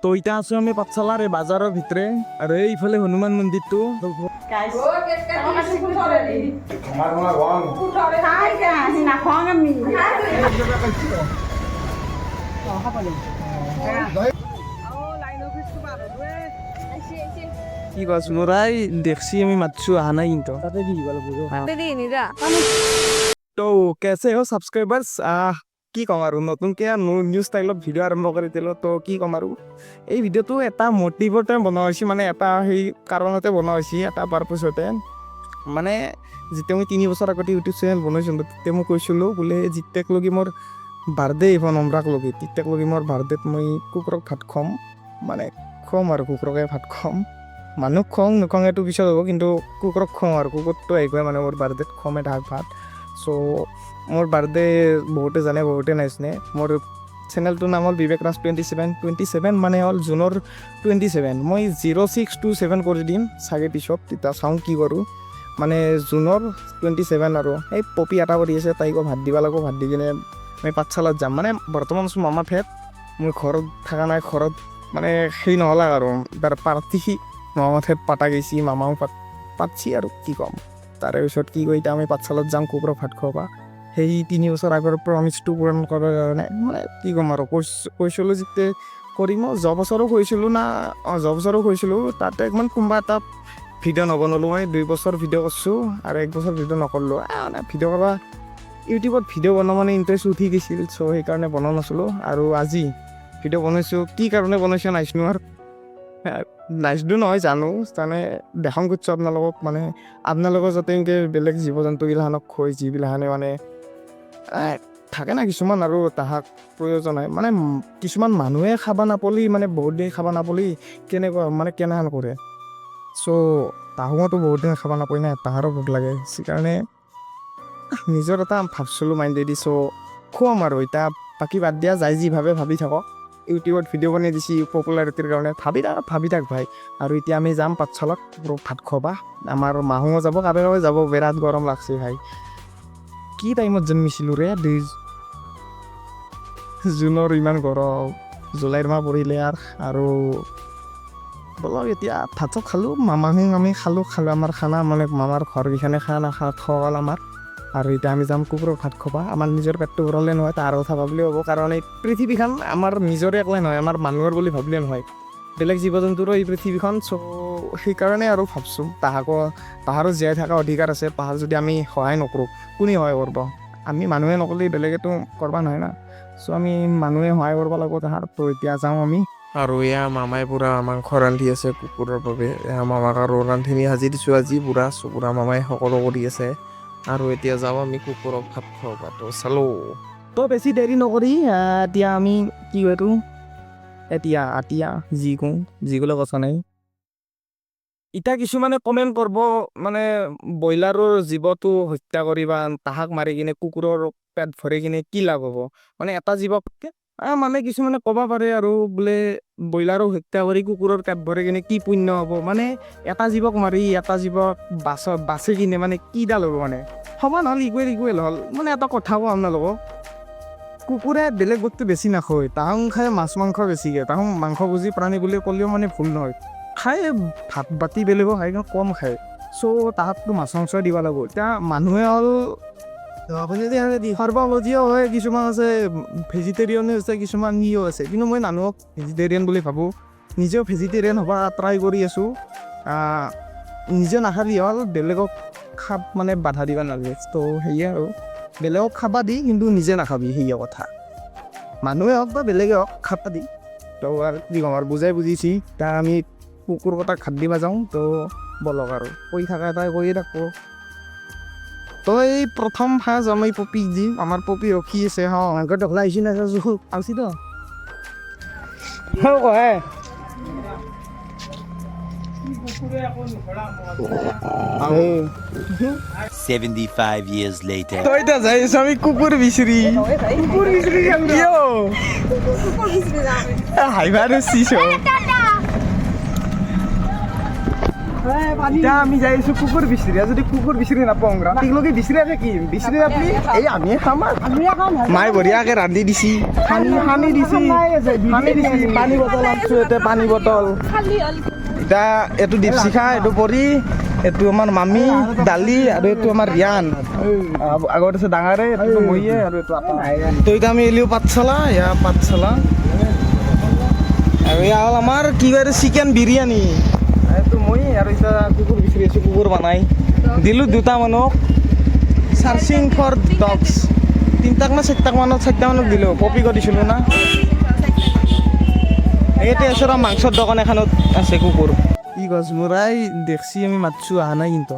তো এটা আছো আমি পাঠশালার এই বাজারের ভিতরে আর এইফালে হনুমান মন্দিরটো কি কস মোরাই দেখছি আমি মাতছো আহা নাই কিন্তু তাতে কি বল বুঝো তো কেসে হো সাবস্ক্রাইবার্স কি কম আৰু নতুনকে নিউ ষ্টাইলত ভিডিঅ' আৰম্ভ কৰি দিলোঁ তো কি ক'ম আৰু এই ভিডিঅ'টো এটা মটিভতে বনোৱা হৈছে মানে এটা সেই কাৰণতে বনোৱা হৈছে এটা পাৰপজতে মানে যেতিয়া মই 3 বছৰ আগতে ইউটিউব চেনেল বনাইছিলোঁ তেতিয়া মই কৈছিলোঁ বোলে যেতিয়াক লগি মোৰ বাৰ্থডে ইভন অমৰাক লগি তেতিয়াক লগি মোৰ বাৰ্থডেত মই কুকুৰক ভাত খুৱাম মানে খুৱাম আৰু কুকুৰকে ভাত খুৱাম মানুহ খুৱাওঁ নোখুৱাওঁ এইটো পিছত হ'ব কিন্তু কুকুৰক খুৱাওঁ আৰু কুকুৰটো আহিবই মানে মোৰ বাৰ্থডেত খুৱামে ঢাক ভাত চ' মোৰ বাৰ্থডে বহুতে জানে বহুতে নাজানে মোৰ চেনেলটোৰ নাম হ'ল বিবেক ৰাজ 27 মানে হ'ল জুনৰ 27 মই 0627 কৰি দিম চাগে পিছত তেতিয়া চাওঁ কি কৰোঁ মানে জুনৰ 27 আৰু এই পপি এটা কৰি আছে তাইকো ভাত দিব লাগিব ভাত দি কিনে মই পাঠশালাত যাম মানে বৰ্তমান আছোঁ মামা ফেট মই ঘৰত থকা নাই ঘৰত মানে সেই নহ'লে আৰু তাৰ পাৰ্টি মামা ফেট পাতা গৈছি মামাও পাতছি আৰু কি ক'ম তাৰে পিছত কি কৰি এতিয়া আমি পাঠশালাত যাম কুকুৰক ভাত খুৱাবা সেই 3 বছৰ আগৰ প্ৰমিছটো পূৰণ কৰাৰ কাৰণে মানে কি ক'ম আৰু কৈছিলোঁ যেতিয়া কৰিম যোৱা বছৰো কৈছিলোঁ তাতে ইমান কোনোবা এটা ভিডিঅ' নবনালোঁ মই 2 বছৰ ভিডিঅ' কৰিছোঁ আৰু 1 বছৰ ভিডিঅ' নকৰিলোঁ মানে ভিডিঅ' কৰা ইউটিউবত ভিডিঅ' বনোৱা মানে ইণ্টাৰেষ্ট উঠি গৈছিল চ' সেইকাৰণে বনোৱা নাছিলোঁ আৰু আজি ভিডিঅ' বনাইছোঁ কি কাৰণে বনাইছোঁ নাজানো আৰু নাজানো নহয় জানো মানে দেখাম কৰিছোঁ আপোনালোকক মানে আপোনালোকৰ যাতে এনেকৈ বেলেগ জীৱ জন্তুগিলাখানক খুৱাই যিবিলাখানে মানে থাকে না কিছুমান আৰু তাহাক প্ৰয়োজন হয় মানে কিছুমান মানুহে খাব নাপালি মানে বহুত দিন খাব নাপালি কেনেকুৱা মানে কেনেহেন কৰে চ' তাহোঁতো বহুত দিন খাব নাপায় না তাহাৰো ভোক লাগে সেইকাৰণে নিজৰ এটা ভাবছিলোঁ মাইণ্ডেদি চ' খুৱাম আৰু এতিয়া বাকী বাদ দিয়া যায় যি ভাবি থাকক ইউটিউবত ভিডিঅ' বনাই দিছি পপুলাৰিটিৰ কাৰণে ভাবি থাক ভাই আৰু এতিয়া আমি যাম পাঠশালাত ভাত খুৱাবা আমাৰ মাহো যাব কাবে যাব বিৰাট গৰম লাগছে ভাই কি টাইমত জন্মিছিলোঁ ৰে 2 জুনৰ ইমান গৰম জুলাইৰ মাহ পৰিলে আৰু বলক এতিয়া ভাত খালোঁ মামাহে আমি খালোঁ আমাৰ খানা মানে মামাৰ ঘৰকেইখনে খানা খোৱাল আমাৰ আৰু এতিয়া আমি যাম কুকুৰক ভাত খুৱাবা আমাৰ নিজৰ পেটটো ভৰালে নহয় তাৰ কথা ভাবিলে হ'ব কাৰণ এই পৃথিৱীখন আমাৰ নিজৰে একলাই নহয় আমাৰ মানুহৰ বুলি ভাবিলে নহয় বেলেগ জীৱ জন্তুৰো এই পৃথিৱীখন চ' সেইকাৰণে আৰু ভাবছোঁ তাহাৰো জীয়াই থকা অধিকাৰ আছে তাহাৰ যদি আমি সহায় নকৰোঁ কোনে সহায় কৰিব আমি মানুহে নকৰিলে বেলেগেতো কৰিব নহয় না চ' আমি মানুহে সহায় কৰিব লাগিব তাহাৰ তো এতিয়া যাওঁ আমি আৰু এয়া মামাই পুৰা মাংস ৰান্ধি আছে কুকুৰৰ বাবে মামাক আৰু ৰান্ধনি সাজি দিছোঁ আজি পুৰা মামাই সকলো কৰি আছে আৰু এতিয়া যাওঁ আমি কুকুৰক ভাত খুৱাবা তো চালোঁ তো বেছি দেৰি নকৰি এতিয়া আমি কি কৰো এতিয়া যিকোনো কথা নাই এতিয়া কিছুমানে কমেণ্ট কৰিব মানে ব্ৰইলাৰৰ জীৱটো হত্যা কৰি বা তাহাক মাৰি কিনে কুকুৰৰ পেট ভৰি কিনে কি লাভ হ'ব মানে এটা জীৱক মানে কিছুমানে ক'ব পাৰে আৰু বোলে ব্ৰইলাৰক হত্যা কৰি কুকুৰৰ পেট ভৰি কিনে কি পুণ্য হ'ব মানে এটা জীৱক মাৰি এটা জীৱক বাচি কিনে মানে কিডাল হ'ব মানে সমান হ'ল ইকুৱেল হ'ল মানে এটা কথা কওঁ আপোনালোকক কুকুৰে বেলেগ বস্তু বেছি নাখায় তাহোঁ খায় মাছ মাংস বেছিকৈ তাহোঁ মাংস ভোজী প্ৰাণী বুলি ক'লেও মানে ভুল নহয় খায় ভাত বাতি বেলেগো খায় কিন্তু কম খায় চ' তাহাকতো মাছ মাংস দিব লাগিব এতিয়া মানুহে হ'ল সৰ্বভোজীয় হয় কিছুমান আছে ভেজিটেৰিয়ানো আছে কিছুমান ইও আছে কিন্তু মই মানুহক ভেজিটেৰিয়ান বুলি ভাবোঁ নিজেও ভেজিটেৰিয়ান হ'ব ট্ৰাই কৰি আছোঁ নিজে নাখাবি হ'ল বেলেগক খাব মানে বাধা দিব নালাগে তো সেয়ে আৰু বেলেগক খাবা দি কিন্তু নিজে নাখাবি সেয়ে কথা মানুহে হওক বা বেলেগে হওক খাবা দি তো আৰু কি ক'ম আৰু বুজিছি এতিয়া আমি কুকুৰ কটাক ভাত দিব যাওঁ তো বলক আৰু কৈ থকা এটাই কৈয়ে থাকোঁ তো এই প্ৰথম ফাৰ্ষ্ট আমি পপিক দিম আমাৰ পপি ৰখি আছে আগত ঢলা আহিছি না আছি তো কয় 75 years later. তো এটা যাই আছো আমি কুকুর বিচৰি যাম কিয় হাইবা ৰচিছ এতিয়া আমি যাই আছো কুকুৰ বিচাৰি যদি কুকুৰ বিচাৰি নাপাওঁ ৰাতিলৈকে বিচাৰি থাকিম বিচাৰি নাপালি এই আমিয়ে খাম মায়ে বঢ়িয়াকে ৰান্ধি দিছি সানি দিছি পানী বটল আনছো এতিয়া পানী বটল এতিয়া এইটো দীপশিখা এইটো পৰি এইটো আমাৰ মামী দালি আৰু এইটো আমাৰ ৰিয়ান আগত আছে ডাঙৰে এইটো মইয়ে আৰু এইটো আপা তো এতিয়া আমি এলিও পাঠশালা আৰু এয়া হ'ল আমাৰ কি কয় চিকেন বিৰিয়ানী এইটো মই আৰু এতিয়া কুকুৰ বিচাৰি আছোঁ কুকুৰ বনাই দিলোঁ দুটা মানুহক চাৰ্চিং ফৰ ডগছ 3টাক না 4টাক মানক দিলোঁ পপিকো দিছিলোঁ না এই তেজৰা মাংসৰ দোকান এখনত আছে কুকুৰ কি গছ মোৰাই দেখছি আমি মাতছো অহা নাই কিন্তু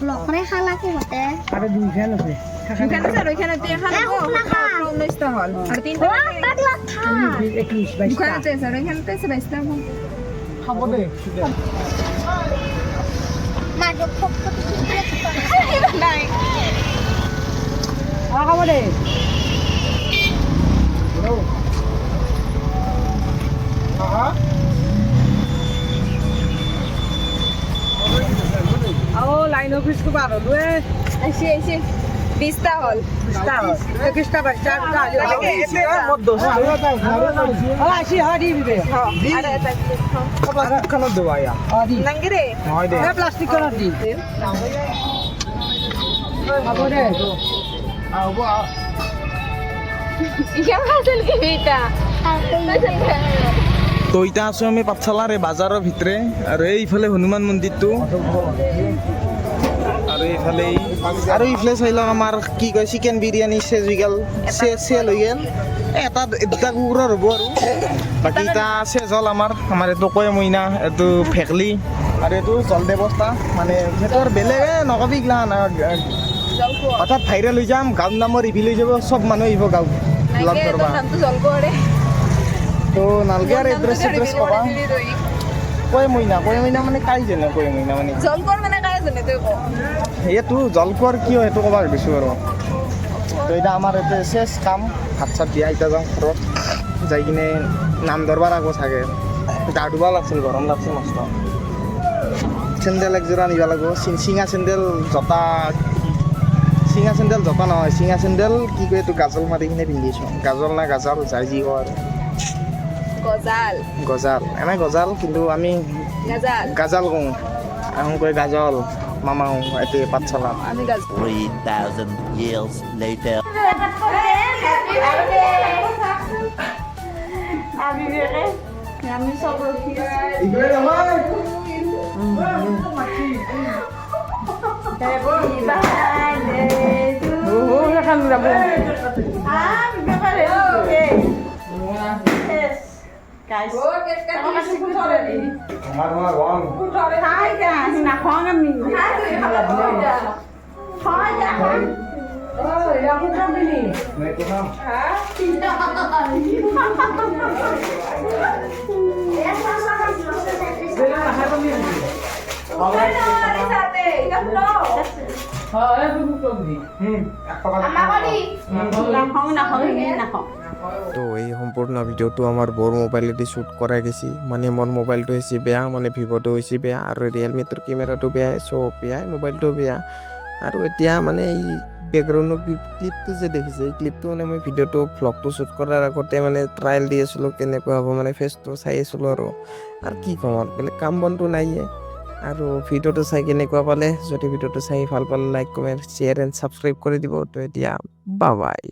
লকৰে খালা কি হতে আৰু দুইখান আছে আৰু এখানে তে খালা ও 19টা হল আর 3টা পাগলা খা 21 22 দুখানে তে আর এখানে তে 22টা হল খাব দে মা জক ফক নাই খাব দে লাইন অফিস কো পার হলুয়ে আইছি 20টা হল 21টা বাচ্চা মত দোষ আসি হাড়ি দিবে আরে এটা প্লাস্টিক খানত দেবা ইয়া আদি নঙ্গিরে হয় দে প্লাস্টিক করা দি খাব দে আহব ইয়া হাসল কি বেটা তো এতিয়া আছো আমি পাঠশালাৰ এই বাজাৰৰ ভিতৰে আৰু এইফালে হনুমান মন্দিৰটো আৰু এইফালে চাই লওক আমাৰ কি কয় চিকেন বিৰিয়ানী চেজ হৈ গ'ল চেল হৈ গ'ল এটা কুকুৰৰ হ'ব আৰু বাকী এতিয়া চেজ হ'ল আমাৰ এইটো কয় মইনা এইটো ভেকলি আৰু এইটো জল ব্যৱস্থা মানে সেইটো আৰু বেলেগে নকবি গিলান হঠাৎ ভাইৰেল হৈ যাম গাঁৱৰ নামৰ ৰিভিল হৈ যাব চব মানুহ আহিব গাঁৱত লগ ধৰবা তো নালগে আৰু এড্ৰেছ কবা কয় মইনা মানে কাই জানে কয় মইনা মানে জলকৰ মানে কায় জানে তুই কো এইটো জলকোৱাৰ কিয় সেইটো ক'ব ভাবিছোঁ আৰু তো এতিয়া আমাৰ ইয়াতে চেছ কাম ভাত চাত দিয়া এতিয়া যাওঁ ঘৰত যাই কিনে নাম ধৰবাৰ আগত চাগে গা ধুবা লাগছিল গৰম লাগছিল মস্ত চেণ্ডেল একযোৰা নিব লাগিব চিঙা চেণ্ডেল জোতা নহয় চিঙা চেণ্ডেল কি কয় এইটো গাজল মাৰি কিনে পিন্ধিছোঁ গাজল না গাজাল যাই যি কয় আৰু গজাল এনে গজাল কিন্তু আমি গাজাল কওঁ আহোঁ কয় গাজল মামা হওঁ এতে পাঠশালা 3,000 years later. আমি সব রক্ষী তো এই সম্পূৰ্ণ ভিডিঅ'টো আমাৰ বৰ মোবাইলেদি শ্বুট কৰাই গৈছে মানে মোৰ মোবাইলটো হৈছে বেয়া মানে ভিভ'টো হৈছে বেয়া আৰু ৰিয়েলমিটোৰ কেমেৰাটো বেয়া চব বেয়াই মোবাইলটো বেয়া আৰু এতিয়া মানে এই বেকগ্ৰাউণ্ডৰ ক্লিপটো যে দেখিছে এই ক্লিপটো মানে মই ভিডিঅ'টো ভ্লগটো শ্বুট কৰাৰ আগতে মানে ট্ৰায়েল দি আছিলোঁ কেনেকুৱা হ'ব মানে ফেচটো চাই আছিলোঁ আৰু কি ক'ম আৰু বেলেগ কাম বনটো নাইয়ে আৰু ভিডিঅ'টো চাই কেনেকুৱা পালে যদি ভিডিঅ'টো চাই ভাল পালে like comment share and subscribe কৰি দিব তো এতিয়া বাই বাই।